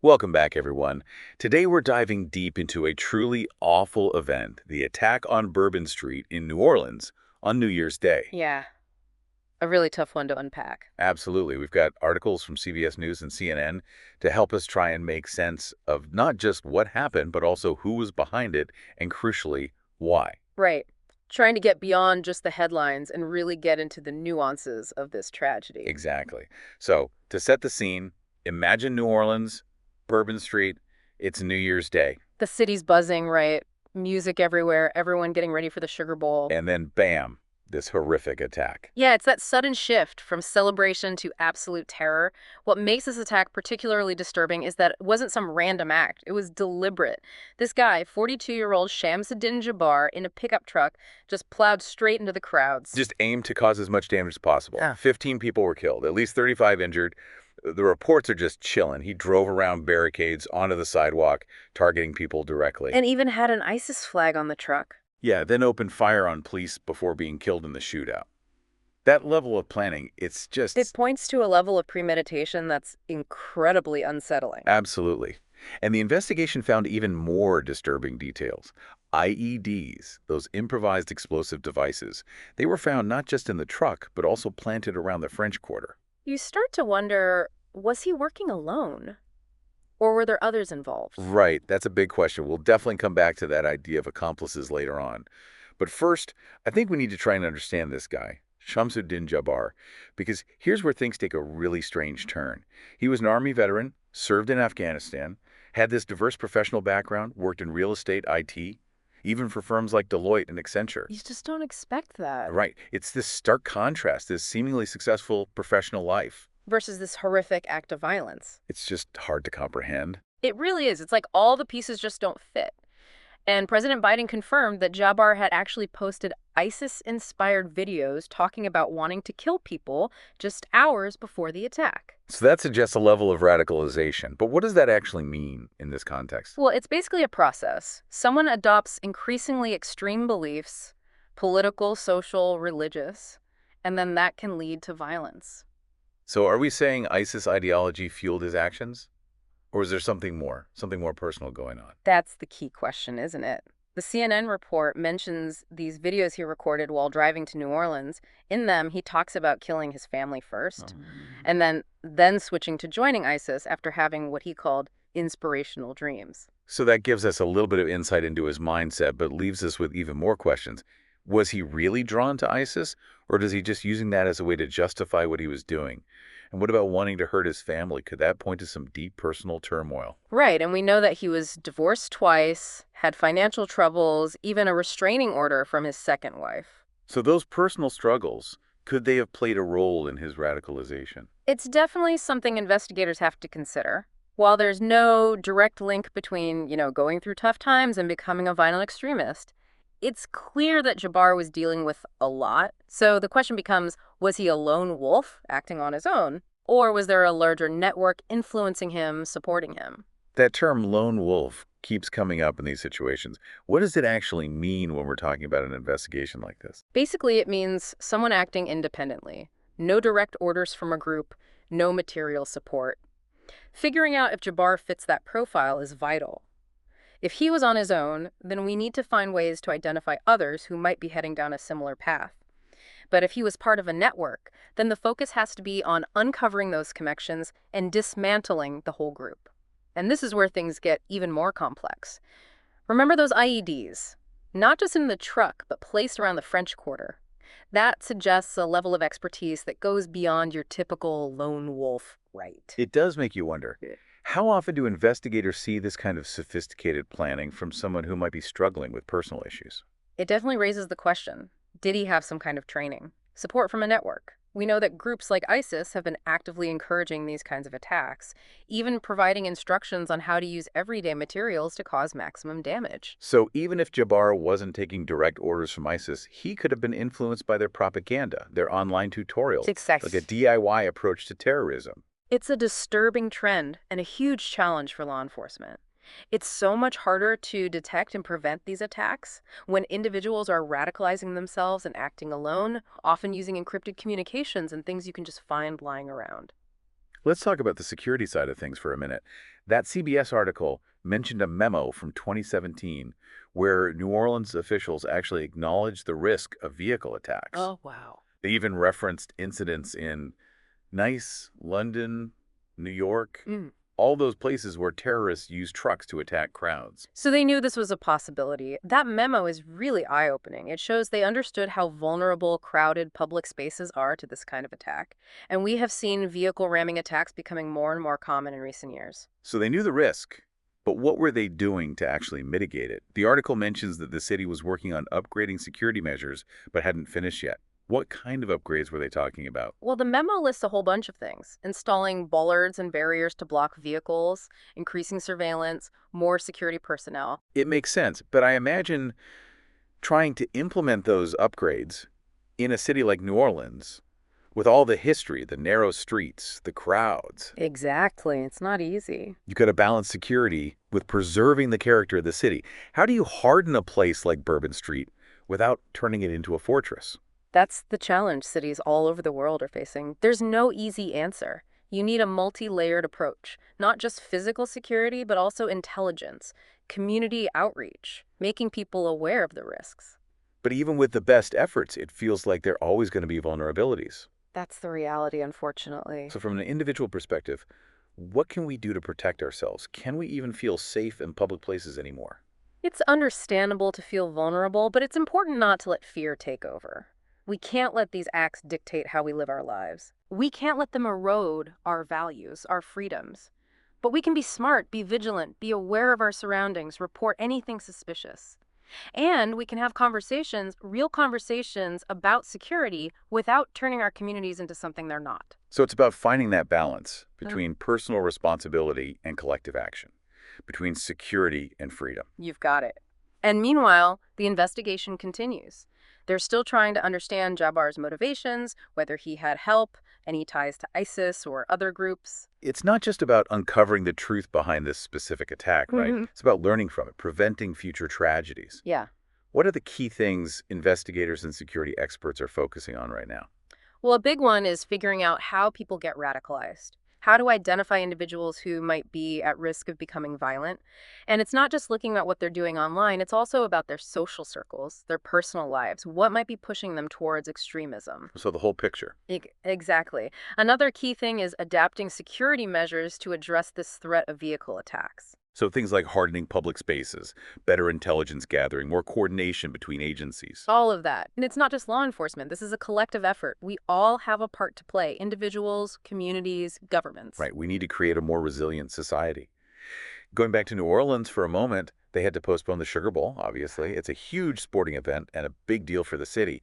Welcome back, everyone. Today we're diving deep into a truly awful event, the attack on Bourbon Street in New Orleans on New Year's Day. Yeah, a really tough one to unpack. Absolutely. We've got articles from CBS News and CNN to help us try and make sense of not just what happened, but also who was behind it and, crucially, why. Right. Trying to get beyond just the headlines and really get into the nuances of this tragedy. Exactly. So, to set the scene, imagine New Orleans, Bourbon Street, it's New Year's Day, The city's buzzing, right? Music everywhere, everyone getting ready for the Sugar Bowl. and then bam, this horrific attack. Yeah, it's that sudden shift from celebration to absolute terror. What makes this attack particularly disturbing is that it wasn't some random act. It was deliberate. This guy, 42-year-old Shamsud-Din Jabbar, in a pickup truck, just plowed straight into the crowds. Just aimed to cause as much damage as possible. Yeah. 15 people were killed, at least 35 injured. The reports are just chilling. He drove around barricades onto the sidewalk, targeting people directly. And even had an ISIS flag on the truck. Yeah, then opened fire on police before being killed in the shootout. That level of planning, it's just... It points to a level of premeditation that's incredibly unsettling. Absolutely. And the investigation found even more disturbing details. IEDs, those improvised explosive devices, they were found not just in the truck, but also planted around the French Quarter. You start to wonder, was he working alone? Or were there others involved? Right, that's a big question. We'll definitely come back to that idea of accomplices later on. But first, I think we need to try and understand this guy, Shamsud-Din Jabbar, because here's where things take a really strange turn. He was an Army veteran, served in Afghanistan, had this diverse professional background, worked in real estate, IT, even for firms like Deloitte and Accenture. You just don't expect that. Right, it's this stark contrast, this seemingly successful professional life. Versus this horrific act of violence. It's just hard to comprehend. It really is. It's like all the pieces just don't fit. And President Biden confirmed that Jabbar had actually posted ISIS-inspired videos talking about wanting to kill people just hours before the attack. So that suggests a level of radicalization. But what does that actually mean in this context? Well, it's basically a process. Someone adopts increasingly extreme beliefs, political, social, religious, and then that can lead to violence. So are we saying ISIS ideology fueled his actions? Or is there something more personal going on? That's the key question, isn't it? The CNN report mentions these videos he recorded while driving to New Orleans. In them, he talks about killing his family first, and then switching to joining ISIS after having what he called inspirational dreams. So that gives us a little bit of insight into his mindset, but leaves us with even more questions. Was he really drawn to ISIS, or is he just using that as a way to justify what he was doing? And what about wanting to hurt his family? Could that point to some deep personal turmoil? Right, and we know that he was divorced twice, had financial troubles, even a restraining order from his second wife. So those personal struggles, could they have played a role in his radicalization? It's definitely something investigators have to consider. While there's no direct link between, going through tough times and becoming a violent extremist, it's clear that Jabbar was dealing with a lot. So the question becomes, was he a lone wolf acting on his own? Or was there a larger network influencing him, supporting him? That term lone wolf keeps coming up in these situations. What does it actually mean when we're talking about an investigation like this? Basically, it means someone acting independently. No direct orders from a group, no material support. Figuring out if Jabbar fits that profile is vital. If he was on his own, then we need to find ways to identify others who might be heading down a similar path. But if he was part of a network, then the focus has to be on uncovering those connections and dismantling the whole group. And this is where things get even more complex. Remember those IEDs? Not just in the truck, but placed around the French Quarter. That suggests a level of expertise that goes beyond your typical lone wolf right. It does make you wonder. How often do investigators see this kind of sophisticated planning from someone who might be struggling with personal issues? It definitely raises the question, did he have some kind of training? Support from a network? We know that groups like ISIS have been actively encouraging these kinds of attacks, even providing instructions on how to use everyday materials to cause maximum damage. So even if Jabbar wasn't taking direct orders from ISIS, he could have been influenced by their propaganda, their online tutorials, Exactly. like a DIY approach to terrorism. It's a disturbing trend and a huge challenge for law enforcement. It's so much harder to detect and prevent these attacks when individuals are radicalizing themselves and acting alone, often using encrypted communications and things you can just find lying around. Let's talk about the security side of things for a minute. That CBS article mentioned a memo from 2017 where New Orleans officials actually acknowledged the risk of vehicle attacks. Oh, wow. They even referenced incidents in Nice, London, New York, all those places where terrorists use trucks to attack crowds. So they knew this was a possibility. That memo is really eye-opening. It shows they understood how vulnerable, crowded public spaces are to this kind of attack. And we have seen vehicle ramming attacks becoming more and more common in recent years. So they knew the risk, but what were they doing to actually mitigate it? The article mentions that the city was working on upgrading security measures, but hadn't finished yet. What kind of upgrades were they talking about? Well, the memo lists a whole bunch of things: installing bollards and barriers to block vehicles, increasing surveillance, more security personnel. It makes sense, but I imagine trying to implement those upgrades in a city like New Orleans, with all the history, the narrow streets, the crowds. Exactly. It's not easy. You got to balance security with preserving the character of the city. How do you harden a place like Bourbon Street without turning it into a fortress? That's the challenge cities all over the world are facing. There's no easy answer. You need a multi-layered approach, not just physical security, but also intelligence, community outreach, making people aware of the risks. But even with the best efforts, it feels like there are always going to be vulnerabilities. That's the reality, unfortunately. So from an individual perspective, what can we do to protect ourselves? Can we even feel safe in public places anymore? It's understandable to feel vulnerable, but it's important not to let fear take over. We can't let these acts dictate how we live our lives. We can't let them erode our values, our freedoms. But we can be smart, be vigilant, be aware of our surroundings, report anything suspicious. And we can have conversations, real conversations about security without turning our communities into something they're not. So it's about finding that balance between personal responsibility and collective action, between security and freedom. You've got it. And meanwhile, the investigation continues. They're still trying to understand Jabbar's motivations, whether he had help, any ties to ISIS or other groups. It's not just about uncovering the truth behind this specific attack, right? It's about learning from it, preventing future tragedies. Yeah. What are the key things investigators and security experts are focusing on right now? Well, a big one is figuring out how people get radicalized, how to identify individuals who might be at risk of becoming violent. And it's not just looking at what they're doing online, it's also about their social circles, their personal lives, what might be pushing them towards extremism. So the whole picture. Exactly. Another key thing is adapting security measures to address this threat of vehicle attacks. So things like hardening public spaces, better intelligence gathering, more coordination between agencies. All of that. And it's not just law enforcement. This is a collective effort. We all have a part to play: individuals, communities, governments. Right. We need to create a more resilient society. Going back to New Orleans for a moment, they had to postpone the Sugar Bowl, obviously. It's a huge sporting event and a big deal for the city.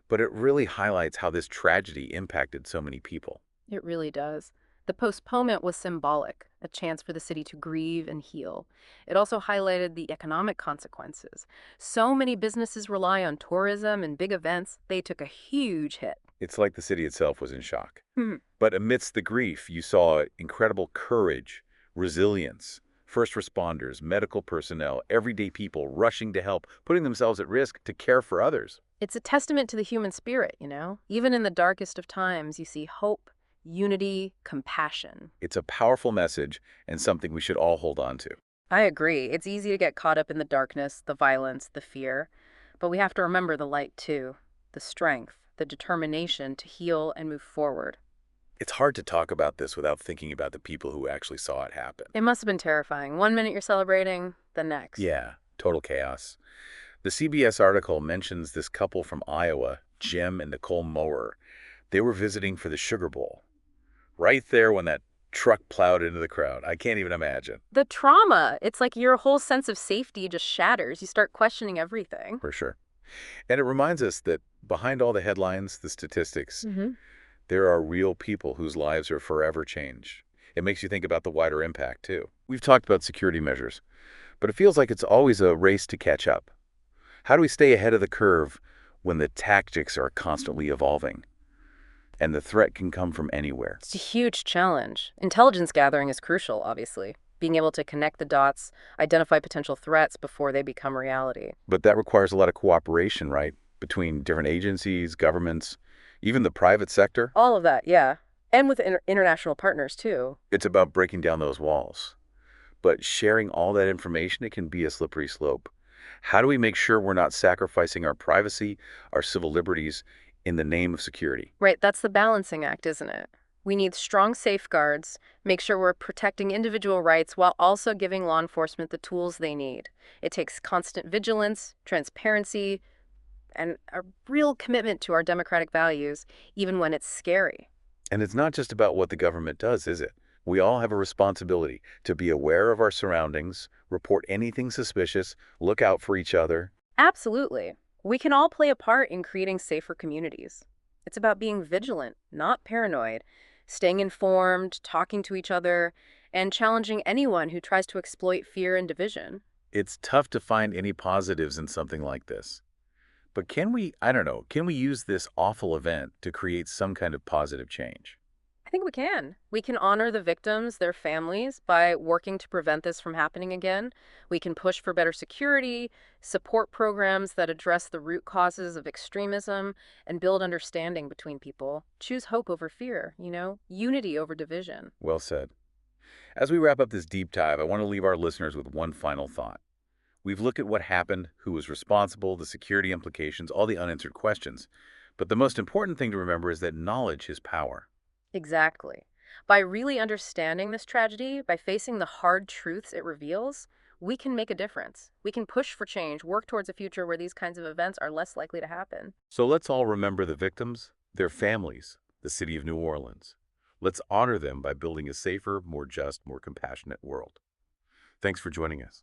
But it really highlights how this tragedy impacted so many people. It really does. The postponement was symbolic, a chance for the city to grieve and heal. It also highlighted the economic consequences. So many businesses rely on tourism and big events, they took a huge hit. It's like the city itself was in shock. But amidst the grief, you saw incredible courage, resilience, first responders, medical personnel, everyday people rushing to help, putting themselves at risk to care for others. It's a testament to the human spirit, you know? Even in the darkest of times, you see hope, unity, compassion. It's a powerful message and something we should all hold on to. I agree. It's easy to get caught up in the darkness, the violence, the fear. But we have to remember the light, too. The strength, the determination to heal and move forward. It's hard to talk about this without thinking about the people who actually saw it happen. It must have been terrifying. One minute you're celebrating, the next. Yeah, total chaos. The CBS article mentions this couple from Iowa, Jim and Nicole Mower. They were visiting for the Sugar Bowl. Right there when that truck plowed into the crowd. I can't even imagine. The trauma, it's like your whole sense of safety just shatters. You start questioning everything. For sure. And it reminds us that behind all the headlines, the statistics, there are real people whose lives are forever changed. It makes you think about the wider impact, too. We've talked about security measures, but it feels like it's always a race to catch up. How do we stay ahead of the curve when the tactics are constantly evolving? And the threat can come from anywhere. It's a huge challenge. Intelligence gathering is crucial, obviously. Being able to connect the dots, identify potential threats before they become reality. But that requires a lot of cooperation, right? Between different agencies, governments, even the private sector. All of that, yeah. And with international partners, too. It's about breaking down those walls. But sharing all that information, it can be a slippery slope. How do we make sure we're not sacrificing our privacy, our civil liberties, in the name of security? Right, that's the balancing act, isn't it? We need strong safeguards, make sure we're protecting individual rights while also giving law enforcement the tools they need. It takes constant vigilance, transparency, and a real commitment to our democratic values, even when it's scary. And it's not just about what the government does, is it? We all have a responsibility to be aware of our surroundings, report anything suspicious, look out for each other. Absolutely. We can all play a part in creating safer communities. It's about being vigilant, not paranoid, staying informed, talking to each other, and challenging anyone who tries to exploit fear and division. It's tough to find any positives in something like this. But can we, I don't know, can we use this awful event to create some kind of positive change? I think we can. We can honor the victims, their families, by working to prevent this from happening again. We can push for better security, support programs that address the root causes of extremism, and build understanding between people. Choose hope over fear, unity over division. Well said. As we wrap up this deep dive, I want to leave our listeners with one final thought. We've looked at what happened, who was responsible, the security implications, all the unanswered questions. But the most important thing to remember is that knowledge is power. Exactly. By really understanding this tragedy, by facing the hard truths it reveals, we can make a difference. We can push for change, work towards a future where these kinds of events are less likely to happen. So let's all remember the victims, their families, the city of New Orleans. Let's honor them by building a safer, more just, more compassionate world. Thanks for joining us.